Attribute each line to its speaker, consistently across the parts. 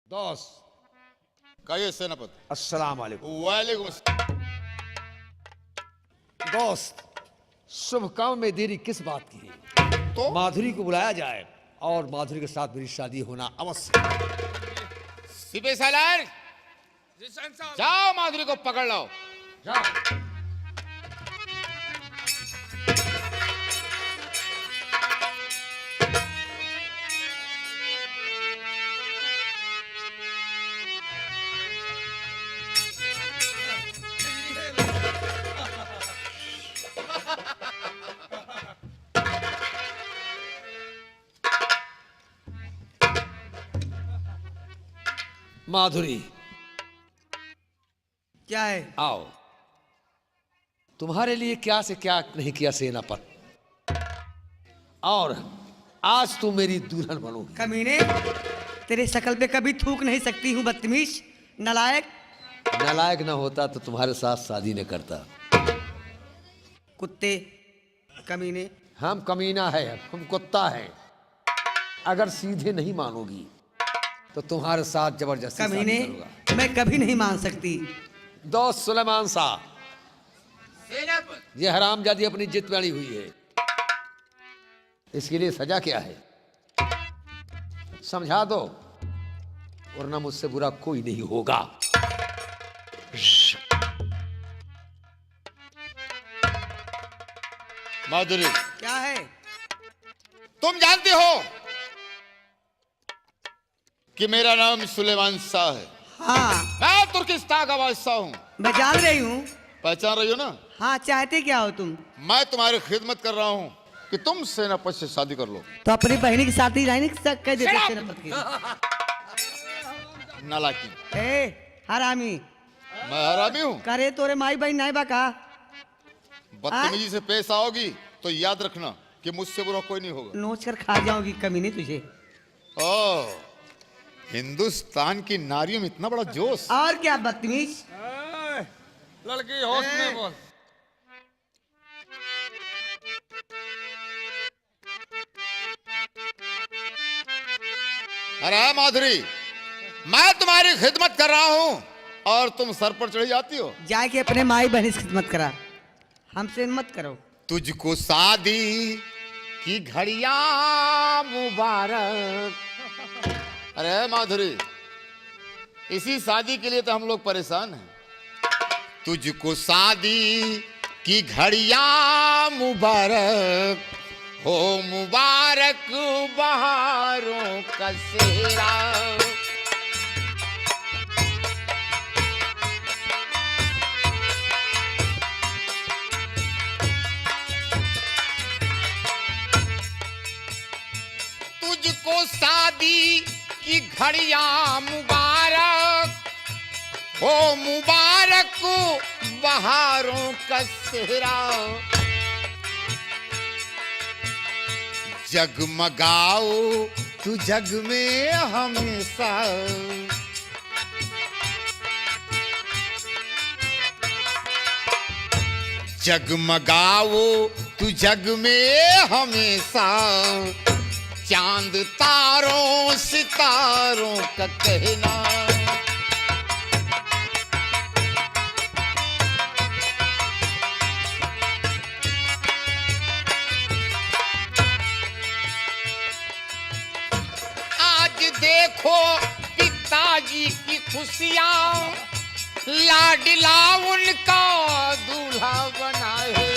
Speaker 1: दोस्त
Speaker 2: कहिए सेनापति।
Speaker 1: अस्सलाम वालेकुम।
Speaker 2: वालेकुम अस्सलाम।
Speaker 1: दोस्त शुभ काम में देरी किस बात की है?
Speaker 2: तो
Speaker 1: माधुरी को बुलाया जाए और माधुरी के साथ मेरी शादी होना अवश्य।
Speaker 2: सिपे सालार जाओ माधुरी को पकड़ लो।
Speaker 1: जाओ। माधुरी
Speaker 3: क्या है?
Speaker 1: आओ। तुम्हारे लिए क्या से क्या नहीं किया सेनापति, और आज तू मेरी दुल्हन बनोगी।
Speaker 3: कमीने, तेरे शकल पे कभी थूक नहीं सकती हूँ, बदतमीज नालायक।
Speaker 1: नालायक ना होता तो तुम्हारे साथ शादी न करता।
Speaker 3: कुत्ते कमीने।
Speaker 1: हम कमीना है, हम कुत्ता है। अगर सीधे नहीं मानोगी तो तुम्हारे साथ जबरदस्ती शादी
Speaker 3: कमीने,
Speaker 1: करूंगा।
Speaker 3: मैं कभी नहीं मान सकती।
Speaker 1: दोस्त सुलेमान साहब, ये हरामजादी अपनी जिद पे अड़ी हुई है। इसके लिए सजा क्या है समझा दो, वरना मुझसे बुरा कोई नहीं होगा।
Speaker 2: माधुरी,
Speaker 3: क्या है?
Speaker 2: तुम जानते हो कि मेरा नाम सुलेमान शाह है।
Speaker 3: हाँ,
Speaker 2: मैं तुर्किस्तान का बादशाह हूँ।
Speaker 3: मैं जान रही हूँ।
Speaker 2: पहचान रही हो ना?
Speaker 3: हाँ, चाहते क्या हो तुम?
Speaker 2: मैं तुम्हारी खिदमत कर रहा हूँ कि तुम सेनापति से शादी कर लो।
Speaker 3: तो अपनी बहनी की शादी नहीं कह देते सेनापति की।
Speaker 2: नालायकी।
Speaker 3: ए हरामी,
Speaker 2: मैं हरामी हूँ।
Speaker 3: करे तोरे माई बहन नहीं बका।
Speaker 2: बदतमीजी से पेश आओगी तो याद रखना कि मुझसे बुरा कोई नहीं होगा।
Speaker 3: नोच कर खा जाऊंगी कमीने तुझे।
Speaker 2: ओह, हिंदुस्तान की नारियों में इतना बड़ा जोश।
Speaker 3: और क्या बदतमीज।
Speaker 4: लड़की होश में बोल।
Speaker 2: अरे माधुरी, मैं तुम्हारी खिदमत कर रहा हूँ और तुम सर पर चढ़ी जाती हो।
Speaker 3: जाके अपने माई बहनी से खिदमत करा, हमसे मत करो।
Speaker 2: तुझको शादी की घड़ियां मुबारक। अरे माधुरी, इसी शादी के लिए तो हम लोग परेशान हैं। तुझको शादी की घड़ियां मुबारक हो, मुबारक बहारों का सेहरा। तुझको शादी की घड़ियां मुबारक हो, मुबारक बहारों का सेहरा। जगमगाओ तू जग में हमेशा। जगमगाओ तू जग में हमेशा। चांद तारों सितारों का कहना। आज देखो पिताजी की खुशियां, लाडला उनका दूल्हा बना है।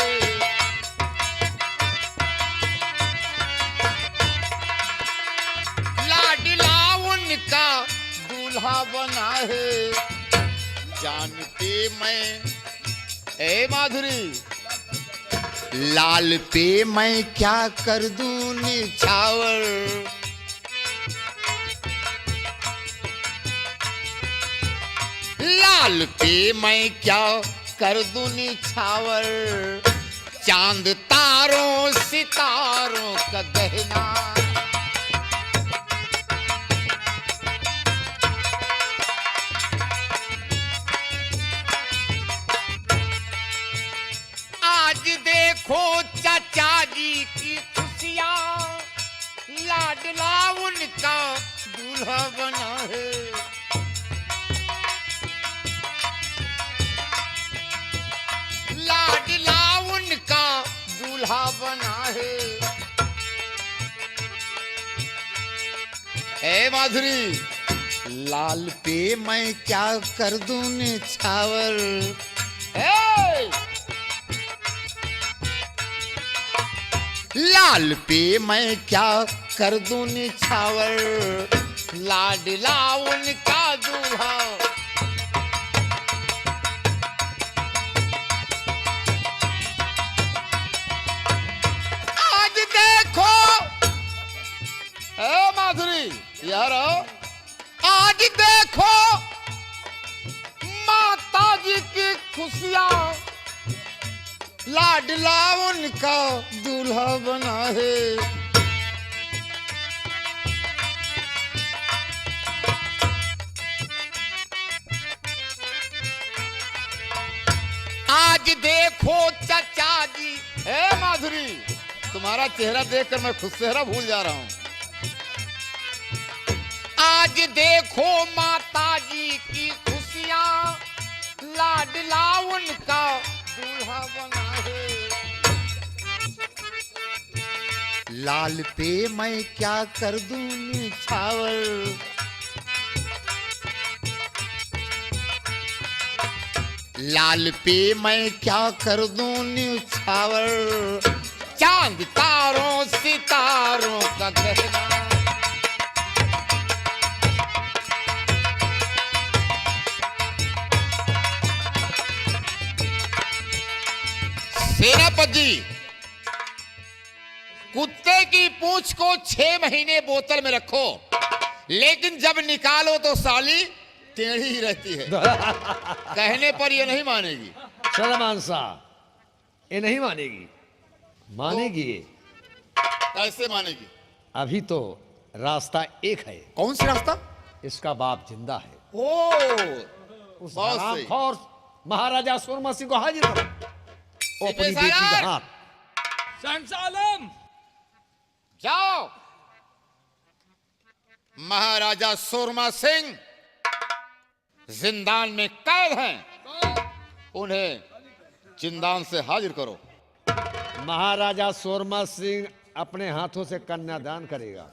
Speaker 2: का दूल्हा बना है। जानते मैं ए माधुरी, लाल पे मैं क्या कर दूं निछावर। लाल पे मैं क्या कर दूं निछावर। चांद तारों सितारों का गहना। देखो चाचा जी की खुशियां, लाड लाडला उनका दूल्हा बना है। लाडला उनका दूल्हा बना है। ए माधुरी, लाल पे मैं क्या कर दूं निछावर। लाल पे मैं क्या कर दूं निछावर, लाडला उनका दूल्हा। आज देखो ए माधुरी यार, आज देखो माता जी की खुशियां, लाडला उनका दूल्हा बना है। आज देखो चाचा जी, हे माधुरी, तुम्हारा चेहरा देखकर मैं खुद चेहरा भूल जा रहा हूं। आज देखो माता जी की खुशियां, लाडला उनका दूल्हा बना है। लाल पे मैं क्या कर दूं निछावर, लाल पे मैं क्या कर दूं निछावर, चांद तारों सितारों का कहना। सेनापति जी, कुत्ते की पूंछ को 6 महीने बोतल में रखो, लेकिन जब निकालो तो साली टेढ़ी ही रहती है। कहने पर ये नहीं मानेगी।
Speaker 1: सलमान साहब, ये नहीं मानेगी। मानेगी ये।
Speaker 2: कैसे मानेगी?
Speaker 1: अभी तो रास्ता एक है।
Speaker 2: कौन सी रास्ता?
Speaker 1: इसका बाप जिंदा है।
Speaker 2: ओ,
Speaker 1: उस
Speaker 2: बहुत सही।
Speaker 1: हरामखोर महाराजा सूरमा सिंह को हाजिर करो। वो अपनी बेटी का हाथ।
Speaker 4: शमशालम,
Speaker 2: जाओ। महाराजा सूरमा सिंह जिंदान में कैद हैं, उन्हें जिंदान से हाजिर करो।
Speaker 1: महाराजा सूरमा सिंह अपने हाथों से कन्यादान करेगा,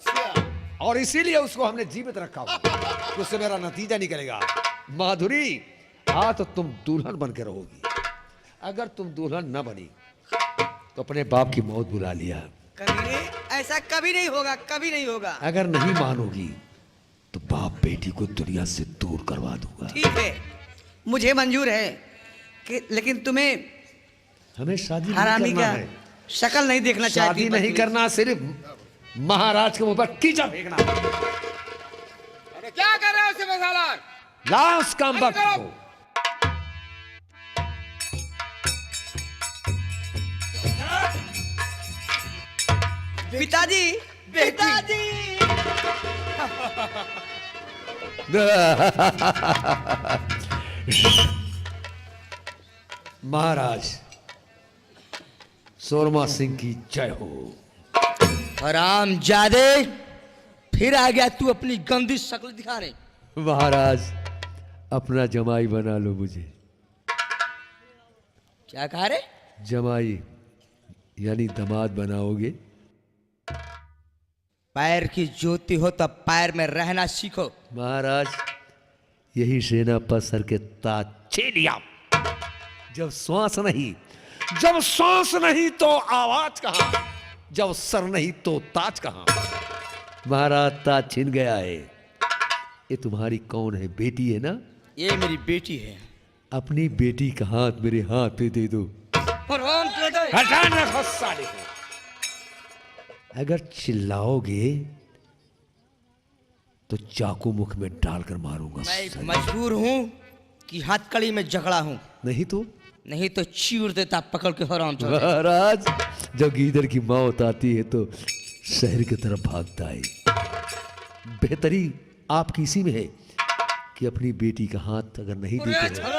Speaker 1: और इसीलिए उसको हमने जीवित रखा हुआ, उससे मेरा नतीजा निकलेगा। माधुरी, हाँ तो तुम दुल्हन बन के रहोगी। अगर तुम दुल्हन न बनी तो अपने बाप की मौत बुला लिया।
Speaker 3: कभी नहीं, ऐसा कभी नहीं होगा, कभी नहीं होगा।
Speaker 1: अगर नहीं मानोगी तो बाप बेटी को दुनिया से दूर करवा दूंगा।
Speaker 3: ठीक है, मुझे मंजूर है कि, लेकिन तुम्हें
Speaker 1: हमें शादी
Speaker 3: हरामी
Speaker 1: नहीं करना
Speaker 3: का
Speaker 1: है।
Speaker 3: शक्ल नहीं देखना
Speaker 1: शादी
Speaker 3: चाहती।
Speaker 1: नहीं करना, सिर्फ महाराज के मुंह पर कीचड़ फेंकना।
Speaker 2: अरे क्या कर रहे हो सिपाहीसालार?
Speaker 1: लाश का वक्त हो।
Speaker 3: पिताजी, पिताजी।
Speaker 1: महाराज सूरमा सिंह की जय हो।
Speaker 3: हरामजादे, फिर आ गया तू अपनी गंदी शक्ल दिखाने।
Speaker 1: महाराज अपना जमाई बना लो मुझे।
Speaker 3: क्या कहा रे?
Speaker 1: जमाई यानी दामाद बनाओगे?
Speaker 3: पैर की ज्योति हो तो पैर में रहना सीखो।
Speaker 1: महाराज यही सेना पर सर के ताज छीन लिया। जब सांस नहीं तो आवाज कहां, जब सर नहीं तो ताज कहां। महाराज ताज छीन गया है। ये तुम्हारी कौन है? बेटी है ना?
Speaker 3: ये मेरी बेटी है।
Speaker 1: अपनी बेटी का हाथ मेरे हाथ पे दे दो। हटाना गुस्सा देखो। अगर चिल्लाओगे तो चाकू मुख में डालकर मारूंगा।
Speaker 3: मैं मजबूर हूँ कि हथकड़ी में जकड़ा हूँ, नहीं तो चीर देता पकड़ के।
Speaker 1: महाराज जब गीदड़ की मौत आती है तो शहर की तरफ भागता है। बेहतरी आपकी इसी में है कि अपनी बेटी का हाथ अगर नहीं देते हो,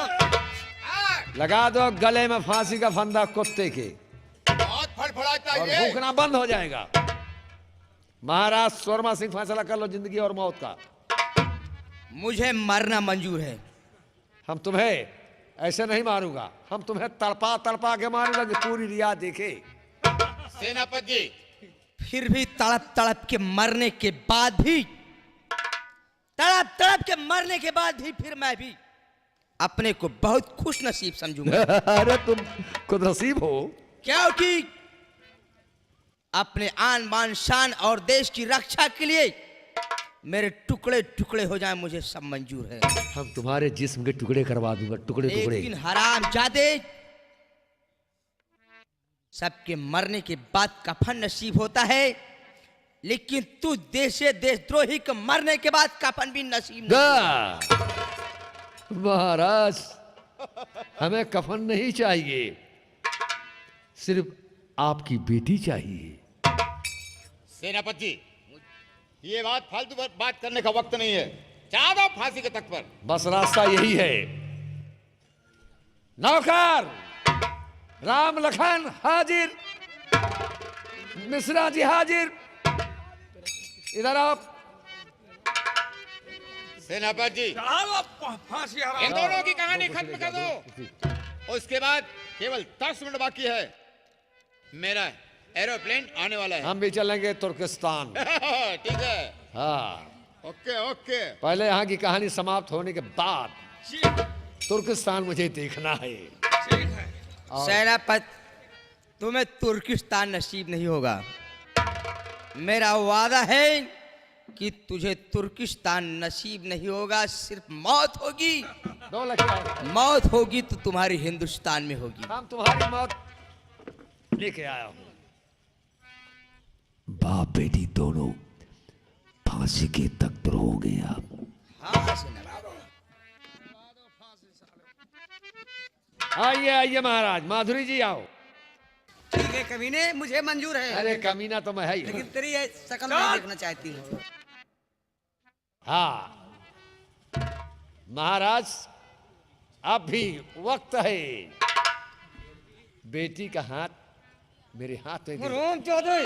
Speaker 1: लगा दो गले में फांसी का फंदा कुत्ते के,
Speaker 2: बहुत फड़फड़ाता
Speaker 1: और
Speaker 2: है।
Speaker 1: भूखना बंद हो जाएगा। महाराज शोरमा सिंह फैसला कर लो जिंदगी और मौत का।
Speaker 3: मुझे मरना मंजूर है।
Speaker 1: हम तुम्हें ऐसे नहीं मारूंगा, हम तुम्हें तड़पा तड़पा के मारूंगा कि पूरी रियाद देखे।
Speaker 2: सेनापति जी,
Speaker 3: फिर भी तड़प तड़प के मरने के बाद भी, तड़प तड़प के मरने के बाद भी फिर मैं भी अपने को बहुत खुश नसीब समझूंगा।
Speaker 1: अरे तुम खुद नसीब हो,
Speaker 3: क्योंकि अपने आन बान शान और देश की रक्षा के लिए मेरे टुकड़े टुकड़े हो जाए, मुझे सब मंजूर है।
Speaker 1: हम तुम्हारे जिस्म के टुकड़े करवा दूंगा, टुकड़े टुकड़े।
Speaker 3: लेकिन हरामजादे, सबके मरने के बाद कफन नसीब होता है, लेकिन तू देशे देशद्रोही के मरने के बाद कफन भी नसीब नहीं।
Speaker 1: महाराज हमें कफन नहीं चाहिए, सिर्फ आपकी बेटी चाहिए।
Speaker 2: सेनापति जी, ये बात फालतू बात करने का वक्त नहीं है, ज्यादा फांसी के तख्त पर।
Speaker 1: बस रास्ता यही है। नौकर राम लखन हाजिर, मिश्रा जी हाजिर, इधर आप।
Speaker 2: सेनापति जी,
Speaker 4: चलो फांसी हरा
Speaker 2: इन दोनों की कहानी खत्म कर दो। उसके बाद केवल 10 मिनट बाकी है, मेरा एरोप्लेन आने वाला है।
Speaker 1: हम भी चलेंगे तुर्किस्तान।
Speaker 2: ठीक है,
Speaker 1: हाँ,
Speaker 2: ओके ओके।
Speaker 1: पहले यहाँ की कहानी समाप्त होने के बाद तुर्किस्तान मुझे देखना है।
Speaker 4: ठीक है।
Speaker 3: सेनापति, तुम्हें तुर्किस्तान नसीब नहीं होगा। मेरा वादा है कि तुझे तुर्किस्तान नसीब नहीं होगा, सिर्फ मौत होगी।
Speaker 1: 2 लाख
Speaker 3: मौत होगी तो तुम्हारी हिंदुस्तान में होगी।
Speaker 1: हम तुम्हारी मौत लेके आया हूं। बाप बेटी दोनों फांसी के तख्त पर होंगे आप।
Speaker 3: हाँ सेनापति।
Speaker 1: आइए आइए महाराज, माधुरी जी आओ।
Speaker 3: ठीक है कमीने, मुझे मंजूर है,
Speaker 1: अरे कमीना तो मैं है ही।
Speaker 3: लेकिन तेरी ये शक्ल नहीं देखना चाहती हूँ।
Speaker 1: हाँ महाराज, अब भी वक्त है। बेटी का हाथ मेरे हाथ में दे।
Speaker 3: चौधरी,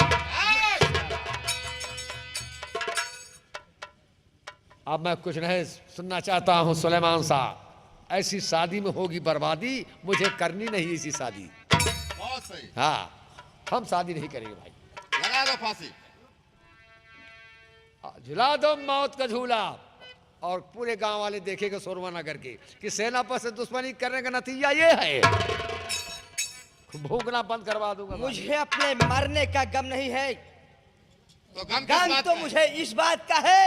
Speaker 1: अब मैं कुछ नहीं सुनना चाहता हूं सुलेमान साहब। ऐसी शादी में होगी बर्बादी, मुझे करनी नहीं ऐसी शादी।
Speaker 2: बहुत सही,
Speaker 1: हाँ, हम शादी नहीं करेंगे भाई।
Speaker 2: लगा दो फांसी।
Speaker 1: झुला दो मौत का झूला, और पूरे गांव वाले देखेंगे शोरमा नगर के कि सेना पर से दुश्मनी करने का नतीजा ये है। भूखना बंद करवा दूंगा।
Speaker 3: मुझे अपने मरने का गम नहीं है,
Speaker 2: तो गम किस
Speaker 3: गम
Speaker 2: बात
Speaker 3: तो
Speaker 2: का?
Speaker 3: मुझे इस बात का है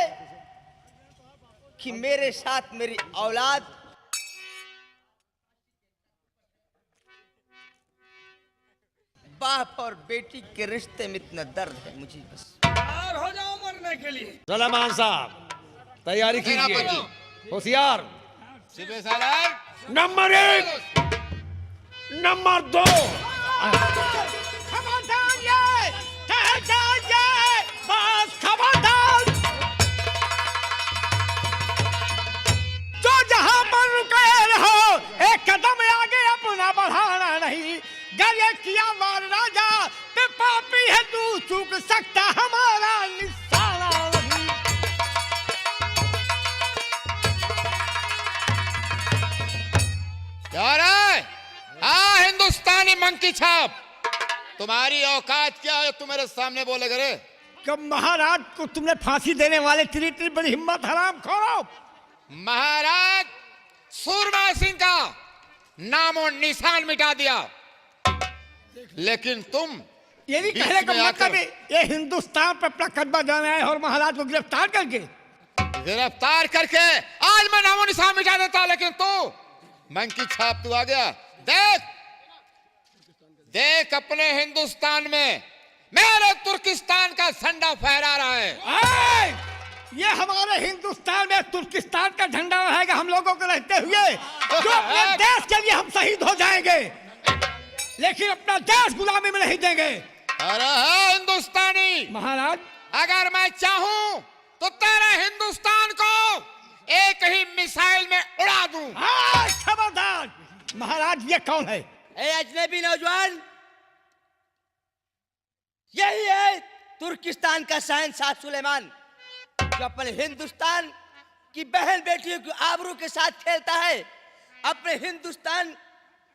Speaker 3: कि मेरे साथ मेरी औलाद बाप और बेटी के रिश्ते में इतना दर्द है मुझे। बस
Speaker 4: तैयार हो जाओ मरने के लिए।
Speaker 1: सुलेमान साहब तैयारी कीजिए, होशियार।
Speaker 2: शिबे सालार,
Speaker 1: नंबर 1, नंबर 2।
Speaker 3: खबरदार ये, ठहरदार ये, बस खबरदार। जो जहां पर रुके रहो, एक कदम आगे अपना बढ़ाना नहीं। गर ये किया वार राजा पे पापी है, तू चूक सकता हमारा निशाना नहीं।
Speaker 2: क्या रे? हाँ, हिंदुस्तानी मंकी छाप, तुम्हारी औकात क्या है, तुम मेरे सामने बोले करे?
Speaker 5: कब महाराज को तुमने फांसी देने वाले तेरी इतनी बड़ी हिम्मत, हराम खोरो।
Speaker 2: महाराज सूरमा सिंह का नामो निशान मिटा दिया, लेकिन तुम
Speaker 5: ये भी कहने का मतलब है ये हिंदुस्तान पर अपना कदम डालना है और महाराज को गिरफ्तार करके
Speaker 2: आज मैं नामो निशान मिटा देता, लेकिन तू मंकी छाप तू आ गया। देख देख, अपने हिंदुस्तान में मेरे तुर्किस्तान का झंडा फहरा रहा है।
Speaker 5: ये हमारे हिंदुस्तान में तुर्किस्तान का झंडा रहेगा हम लोगों को रहते हुए, जो अपने देश के लिए हम शहीद हो जाएंगे, लेकिन अपना देश गुलामी में नहीं देंगे।
Speaker 2: अरे है हिंदुस्तानी
Speaker 5: महाराज,
Speaker 2: अगर मैं चाहूं तो तेरे हिंदुस्तान को एक ही मिसाइल में उड़ा दूं।
Speaker 5: खबरदार। महाराज ये कौन है?
Speaker 3: ए अजनबी नौजवान, यही है
Speaker 6: तुर्किस्तान का शहंशाह सुलेमान जो अपने हिंदुस्तान की बहन बेटियों की आबरू के साथ खेलता है, अपने हिंदुस्तान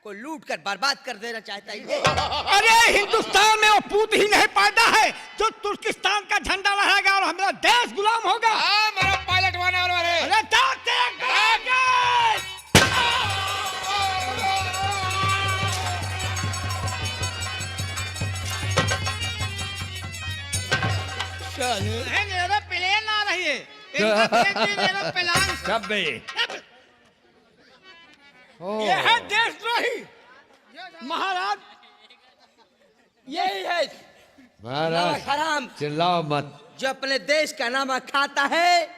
Speaker 6: को लूट कर बर्बाद कर देना चाहता है।
Speaker 5: अरे हिंदुस्तान में वो पूत ही नहीं पैदा है जो तुर्किस्तान का झंडा लहराएगा और हमारा देश गुलाम होगा।
Speaker 2: हाँ, मेरा पायलट बने वाला है।
Speaker 5: अरे ताकत
Speaker 3: प्लेन आ रही है, इनका प्लान
Speaker 1: सब बे
Speaker 5: ये है देशद्रोही महाराज।
Speaker 6: यही है
Speaker 1: महाराज
Speaker 6: हराम
Speaker 1: चिल्लाओ मत।
Speaker 6: जो अपने देश का नमक खाता है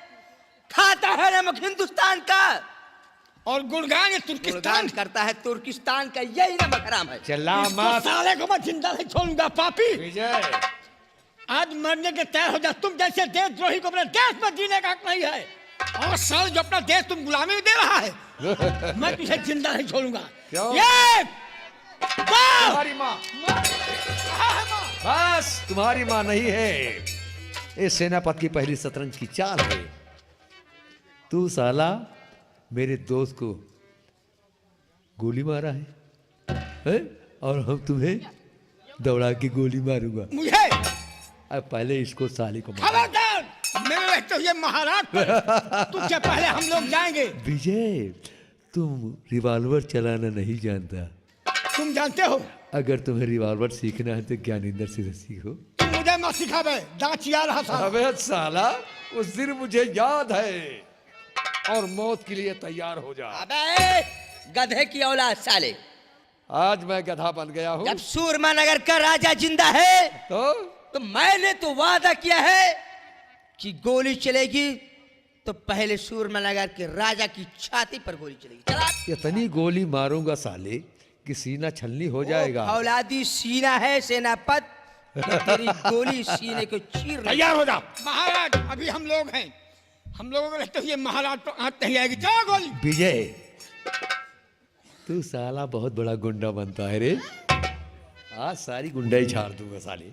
Speaker 6: नमक हिंदुस्तान का,
Speaker 5: और गुणगान ये
Speaker 6: गुणगान
Speaker 5: तुर्किस्तान
Speaker 6: करता है तुर्किस्तान का। यही नमक हराम है।
Speaker 1: चिल्लाओ
Speaker 5: इसको
Speaker 1: मत।
Speaker 5: साले को मैं जिंदा नहीं छोड़ूंगा पापी।
Speaker 1: विजय
Speaker 5: आज मरने के तैयार हो जा। तुम जैसे देशद्रोही को अपने देश में जीने का हक नहीं है। और सर जो अपना देश तुम गुलामी में दे रहा है, मैं तुझे जिंदा नहीं छोड़ूंगा।
Speaker 1: क्यों?
Speaker 5: ये
Speaker 1: तुम्हारी माँ, बस तुम्हारी माँ नहीं है, ये सेनापति की पहली शतरंज की चाल है। तू साला मेरे दोस्त को गोली मारा है? और हम तुम्हें दौड़ा के गोली मारूंगा।
Speaker 5: मुझे
Speaker 1: अब पहले इसको साले को मारो।
Speaker 5: खबरदार, मेरे रहते हुए महाराज पर तुझसे पहले हम लोग जाएंगे।
Speaker 1: विजय तुम रिवॉल्वर चलाना नहीं जानता।
Speaker 5: तुम जानते हो
Speaker 1: अगर तुम्हें रिवॉल्वर सीखना है तो ज्ञानेंद्र से सीखो।
Speaker 5: तुम मुझे मत सिखावे, दांचिया रहा था।
Speaker 1: अबे साला उस दिन मुझे याद है, और मौत के लिए तैयार हो जा।
Speaker 6: अबे गधे की औलाद साले,
Speaker 1: आज मैं गधा बन गया हूँ
Speaker 6: जब सूरमा नगर का राजा जिंदा है तो मैंने तो वादा किया है कि गोली चलेगी तो पहले सूरमा नगर के राजा की छाती पर गोली चलेगी। चला
Speaker 1: इतनी गोली मारूंगा साले कि सीना छलनी हो जाएगा।
Speaker 6: औलादी सीना है सेनापत, तेरी गोली सीने को चीर रही।
Speaker 5: तैयार हो जा महाराज। अभी हम लोग हैं, हम लोगों को रहते हुए महाराज तो आंच नहीं आएगी। चलो गोली।
Speaker 1: विजय तू साला बहुत बड़ा गुंडा बनता है रे। आज सारी गुंडाई झाड़ दूंगा साले।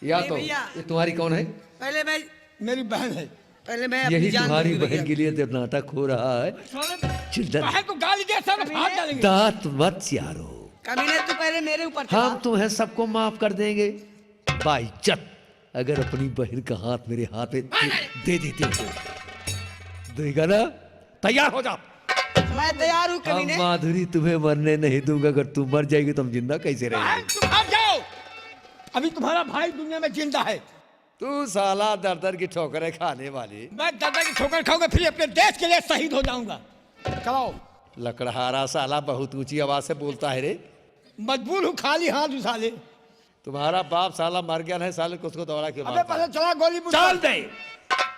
Speaker 1: या
Speaker 6: नहीं
Speaker 1: तो
Speaker 6: भैया।
Speaker 1: ये तुम्हारी कौन है?
Speaker 6: पहले मैं
Speaker 5: मेरी बहन है।
Speaker 6: पहले मैं अपनी
Speaker 1: यही
Speaker 6: जान
Speaker 1: तुम्हारी
Speaker 6: दूंगी भैया।
Speaker 1: बहन के लिए तो नाटक हो रहा है। चिल्ला
Speaker 5: बहन को गाली दे सब हाथ डालेंगे।
Speaker 1: दांत मत चारो।
Speaker 6: कमीने तू पहले मेरे ऊपर चढ़ा।
Speaker 1: हम तुम्हें सबको माफ कर देंगे बाइज्जत, अगर अपनी बहन का हाथ मेरे हाथ में दे देते हो। देगा ना? तैयार हो जा।
Speaker 6: मैं तैयार हूँ
Speaker 1: हम
Speaker 6: कमीने।
Speaker 1: माधुरी तुम्हें मरने नहीं दूंगा। अगर तुम मर जाएगी तो हम जिंदा कैसे
Speaker 5: बहन
Speaker 1: रहेंगे?
Speaker 5: तुम भाग जाओ, अभी तुम्हारा भाई दुनिया में जिंदा है।
Speaker 1: तू साला दर दर की ठोकरें खाने वाली।
Speaker 5: मैं दादा की ठोकर खाऊंगा, फिर अपने देश के लिए शहीद हो जाऊंगा। चलाओ।
Speaker 1: लकड़हारा साला बहुत ऊंची आवाज से बोलता है रे।
Speaker 5: मजबूर हूँ, खाली हाथ उछाले।
Speaker 1: तुम्हारा बाप साला मर गया है साले को, उसको दौड़ा के
Speaker 5: अबे
Speaker 1: मारता
Speaker 5: पहले
Speaker 1: है।
Speaker 5: चला गोली
Speaker 1: चल दे।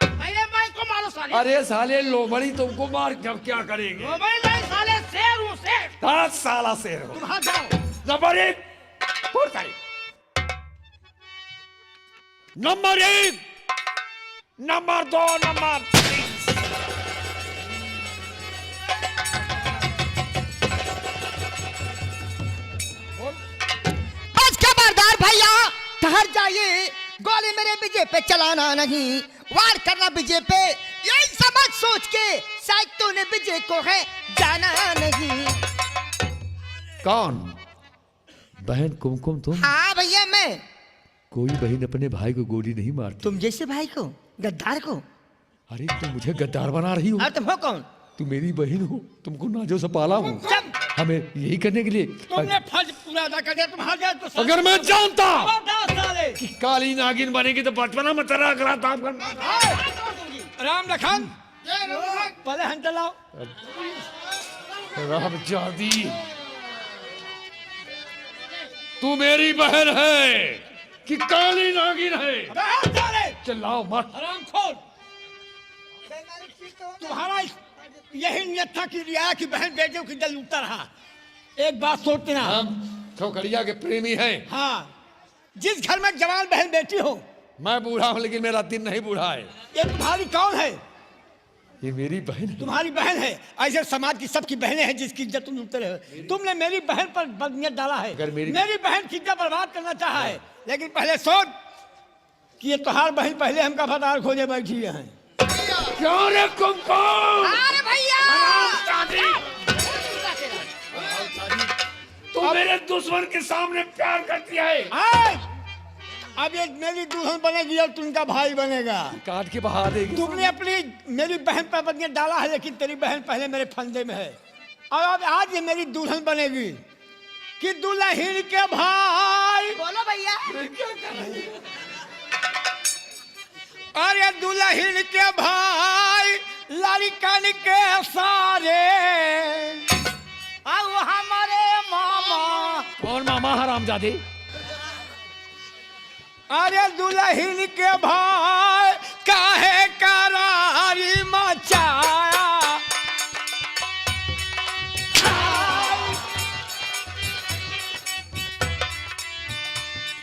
Speaker 3: पहले मैं को मारो साले।
Speaker 1: अरे साले लोमड़ी तुमको मार जब क्या करेंगे?
Speaker 3: भाई मैं साले शेर हूँ, शेर।
Speaker 1: 10 साला शेर हो।
Speaker 5: तुम हाथ जाओ।
Speaker 1: Number 1 number 1 number 2 number 3।
Speaker 6: आज खबरदार भैया, ठहर जाइए। गोली मेरे विजय पे चलाना नहीं, वार करना विजय पे। यही समझ सोच के शायद तूने विजय को है जाना नहीं।
Speaker 1: कौन? बहन कुमकुम तुम?
Speaker 6: हाँ भैया मैं।
Speaker 1: कोई बहन अपने भाई को गोली नहीं मारती।
Speaker 6: तुम जैसे भाई को, गद्दार को।
Speaker 1: अरे तुम मुझे गद्दार बना रही हो।
Speaker 6: और तुम हो कौन?
Speaker 1: तुम मेरी बहन हो, तुमको नाजो से पाला हूँ।
Speaker 6: जब
Speaker 1: हमें यही करने के लिए।
Speaker 5: तुमने फर्ज पूरा अदा कर दिया। तुम हाथ जाओ तो
Speaker 1: अगर मैं जानता
Speaker 5: साले
Speaker 1: कि काली नागिन बनेगी तो बचपना में तेरा अगला काम करना।
Speaker 5: राम लखन पहले हम चलाओ।
Speaker 1: राम जादी तू मेरी बहन है कि काली नागिन है? चिल्लाओ मत।
Speaker 5: हराम खोर, तुम्हारा यही नियत था कि रिया की बहन बेटियों की दिल लूटता रहा। एक बात सोचते ना,
Speaker 1: हम ठोकरिया के प्रेमी हैं।
Speaker 5: हाँ, जिस घर में जवान बहन बेटी हो।
Speaker 1: मैं बूढ़ा हूं लेकिन मेरा दिन नहीं बूढ़ा है।
Speaker 5: ये तुम्हारी कौन है?
Speaker 1: ये मेरी बहन है।
Speaker 5: तुम्हारी बहन है। ऐसे समाज की सबकी बहनें हैं जिसकी इज्जत तुम लूटते रहे। तुमने मेरी बहन पर बदनीयत डाला है।
Speaker 1: अगर मेरी
Speaker 5: बहन की इज्जत बर्बाद करना चाहा है। लेकिन पहले सोच, कि ये तोहार बहन पहले हमका फतार खोजे बैठी है।
Speaker 4: क्यों रे कुमकुम?
Speaker 6: अरे भैया
Speaker 4: तू मेरे दुश्मन के सामने प्यार करती है।
Speaker 5: अब ये मेरी दुल्हन बनेगी और तू उनका भाई बनेगा।
Speaker 1: काट के बहा देगी।
Speaker 5: तुमने अपनी मेरी बहन पर बदनियां डाला है, लेकिन तेरी बहन पहले मेरे फंदे में है। और अब आज ये मेरी दुल्हन बनेगी कि दुल्हन के भाई।
Speaker 6: बोलो भैया।
Speaker 5: अरे दुल्हन के भाई लड़कन के सारे अब हमारे मामा।
Speaker 1: कौन मामा हरामजादे?
Speaker 5: अरे दुल्हन के भाई काहे करारी मचाया।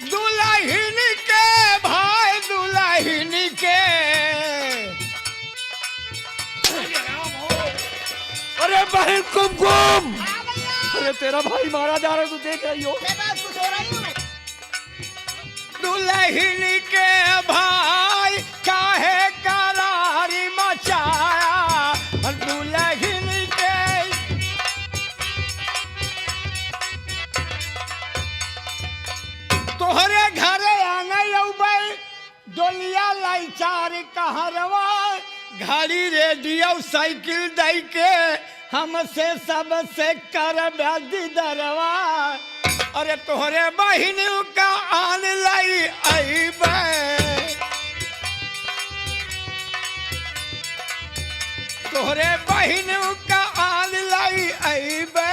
Speaker 5: दुल्हन के भाई दुल्हन के।
Speaker 1: अरे बहन कुमकुम, अरे तेरा भाई मारा जा रहा है, तू देख रही हो।
Speaker 6: कुछ हो रही हूँ।
Speaker 5: दुल्हन के भाई काहे करारी मचाया। दुल्हन के तोहरे घरे आंगे अउबई डोलिया लाई चार कहरवा। घड़ी रेडियो साइकिल दई के हमसे सबसे कर दीदरवा। अरे तोहरे बहिन का आन लाई अइबे। तोहरे बहिन का आन लाई अइबे।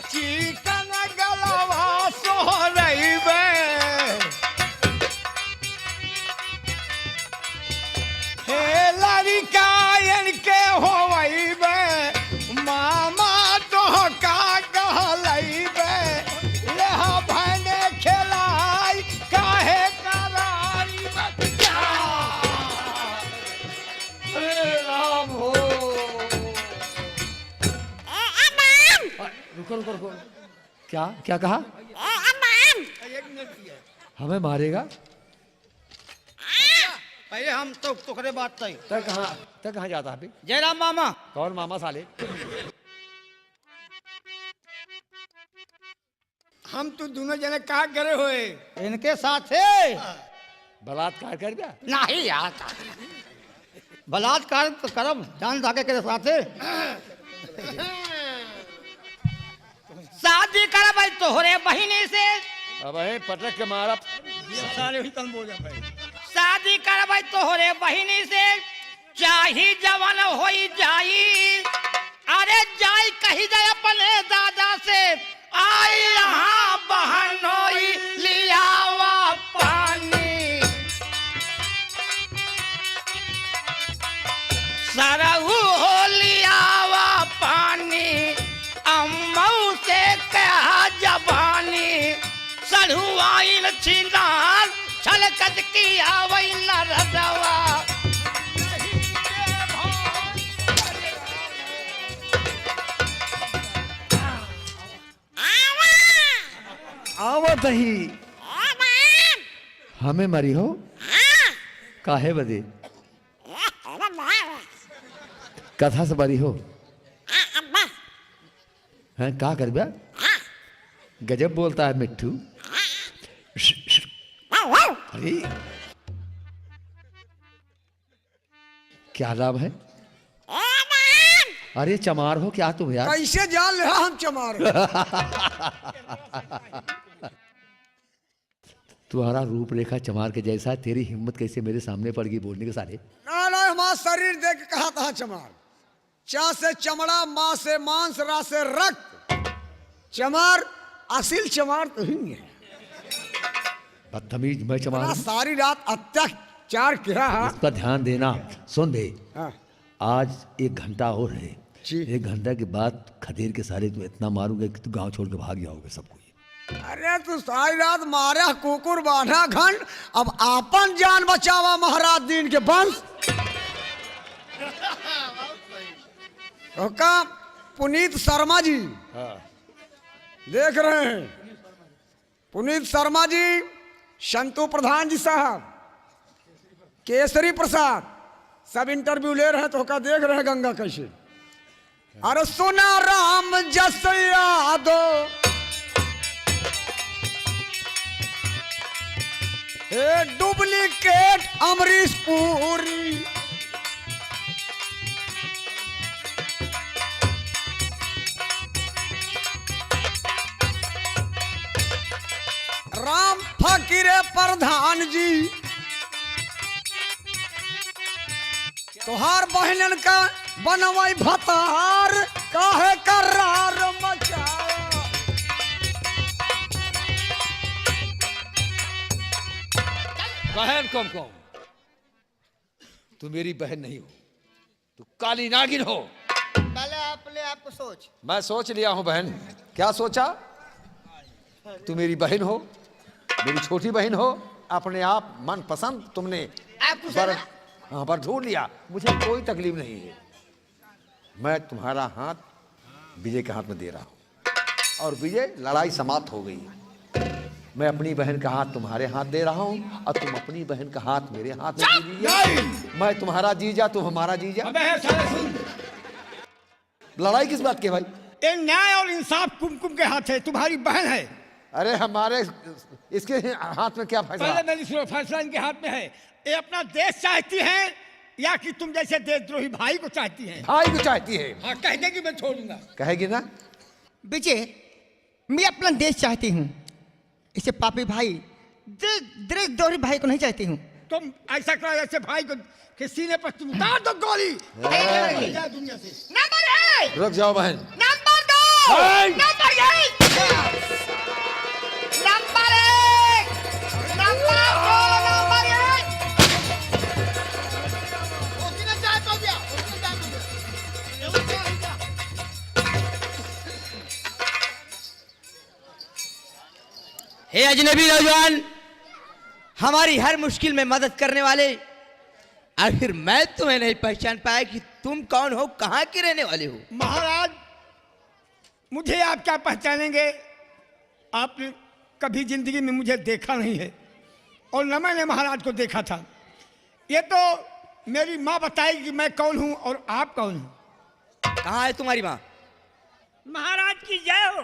Speaker 5: चिकन गलवा सोहरइबे। हे लड़कायन के होइबे। मामा तो का कहलइबे। लेहा भाने खेलाई काहे करारी बच्चा।
Speaker 1: राम हो। रुको रुको रुको, क्या क्या कहा? हमें मारेगा?
Speaker 5: पहले हम तो तोहरे बात तय।
Speaker 1: तक कहाँ जाता है अभी?
Speaker 5: जयराम मामा।
Speaker 1: कौन मामा साले?
Speaker 5: हम तो दोनों जने का करे हुए इनके साथ है।
Speaker 1: बलात्कार कर गया?
Speaker 5: नहीं यार, बलात्कार तो करब जान धाके के साथ है। शादी करब तोहरे बहिनी से।
Speaker 1: अब पटक के मारा
Speaker 5: सारे ही तन बोल भाई।
Speaker 6: शादी करब तोहरे बहिनी से। चाही जवान होई जाई। अरे जाई कही जाए अपने दादा से। आई यहाँ बहनोई लियावा पानी। सरहू हो लियावा पानी। अम्मऊ से कहा जबानी। सरहू आइल छिंदार छलकत की आवई नरदवा।
Speaker 1: आवत ही हमें मरी हो काहे बदे? कथा से मरी हो हैं? का कर बा? गजब बोलता है मिट्ठू। अरे क्या नाम है? अरे चमार हो क्या तुम यार?
Speaker 5: कैसे जान ले हम चमार।
Speaker 1: तुम्हारा रूप रेखा चमार के जैसा है, तेरी हिम्मत कैसे मेरे सामने पड़ गई बोलने के साले?
Speaker 3: ना ना, हमारा शरीर देख के कहा था चमार। चा से चमड़ा, माँ से मांस, रा से रक्त। चमार असील चमार तो ही है।
Speaker 1: बदतमीज, मैं चमार हूं?
Speaker 3: सारी रात अत्याचार किया है।
Speaker 1: इस पर ध्यान देना। सुन बे,
Speaker 3: हाँ।
Speaker 1: आज 1 घंटा और है।
Speaker 3: जी।
Speaker 1: 1 घंटा के बाद खदेड़ के सारे तू इतना मारूंगा कि तू गांव छोड़ के भाग जाओगे सबको।
Speaker 3: अरे तू सारी रात मारा कुकुर बांधा घंट, अब आपन जान बचावा महाराज दीन के वंश। का पुनीत शर्मा जी देख रहे हैं। पुनीत शर्मा जी, संतू प्रधान जी साहब, केसरी प्रसाद सब इंटरव्यू ले रहे हैं तो का देख रहे हैं गंगा कैसे। अरे सुना राम जस यादो हे डुप्लीकेट अमरीश पुरी। राम फकीरे प्रधान जी तोहार बहनन का बनवाई भतार काहे करार मचाया।
Speaker 1: बहन कौन कौन? तू मेरी बहन नहीं हो, तू काली नागिन हो।
Speaker 6: पहले अपने आप को सोच।
Speaker 1: मैं सोच लिया हूं बहन। क्या सोचा? तू मेरी बहन हो, मेरी छोटी बहन हो, अपने आप मन पसंद तुमने पर ढूंढ लिया। मुझे कोई तकलीफ नहीं है। मैं तुम्हारा हाथ विजय के हाथ में दे रहा हूं और विजय लड़ाई समाप्त हो गई। मैं अपनी बहन का हाथ तुम्हारे हाथ दे रहा हूं और तुम अपनी बहन का हाथ मेरे हाथ में दे दीजिए। मैं तुम्हारा जीजा, तुम हमारा जीजा। लड़ाई किस बात की भाई?
Speaker 5: ये न्याय और इंसाफ कुमकुम के हाथ है, तुम्हारी बहन है।
Speaker 1: अरे हमारे इसके हाथ में क्या फैसला?
Speaker 5: पहले मेरी सुनो, फैसला इनके हाथ में है। ये अपना देश चाहती हैं या कि तुम जैसे देशद्रोही भाई को चाहती हैं?
Speaker 1: भाई को चाहती है।
Speaker 5: हाँ, कह देगी मैं छोड़ूंगा।
Speaker 1: कहेगी ना?
Speaker 3: विजय मैं अपना देश चाहती हूँ, इसे पापी भाई देशद्रोही भाई को नहीं चाहती हूँ।
Speaker 5: तुम ऐसा करो, ऐसे भाई को के सीने पर तुम उतार दो गोली। दुनिया से
Speaker 6: नंबर 1
Speaker 1: रुक जाओ बहन।
Speaker 6: Number 2 number 1 number 1 number 2 number 1 उसने चाय तो दिया, उसने चाय तो दिया। हे अजनबी नौजवान, हमारी हर मुश्किल में मदद करने वाले, आखिर मैं तुम्हें नहीं पहचान पाया कि तुम कौन हो, कहाँ के रहने वाले हो।
Speaker 5: महाराज मुझे आप क्या पहचानेंगे? आपने कभी जिंदगी में मुझे देखा नहीं है और न मैंने महाराज को देखा था। ये तो मेरी माँ बताएगी कि मैं कौन हूँ और आप कौन हो।
Speaker 6: कहाँ है तुम्हारी माँ?
Speaker 5: महाराज की जय हो।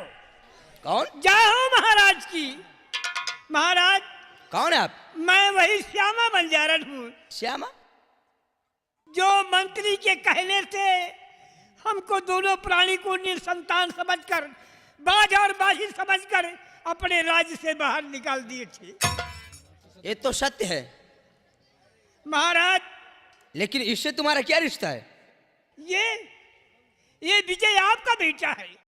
Speaker 6: कौन?
Speaker 5: जय हो महाराज की। महाराज
Speaker 6: कौन है आप?
Speaker 5: मैं वही श्यामा बंजारन हूँ,
Speaker 6: श्यामा?
Speaker 5: जो मंत्री के कहने से हमको दोनों प्राणी को निसंतान समझकर, बाज और बाजी समझकर अपने राज्य से बाहर निकाल दिए थे।
Speaker 6: ये तो सत्य है
Speaker 5: महाराज।
Speaker 6: लेकिन इससे तुम्हारा क्या रिश्ता है?
Speaker 5: ये विजय आपका बेटा है।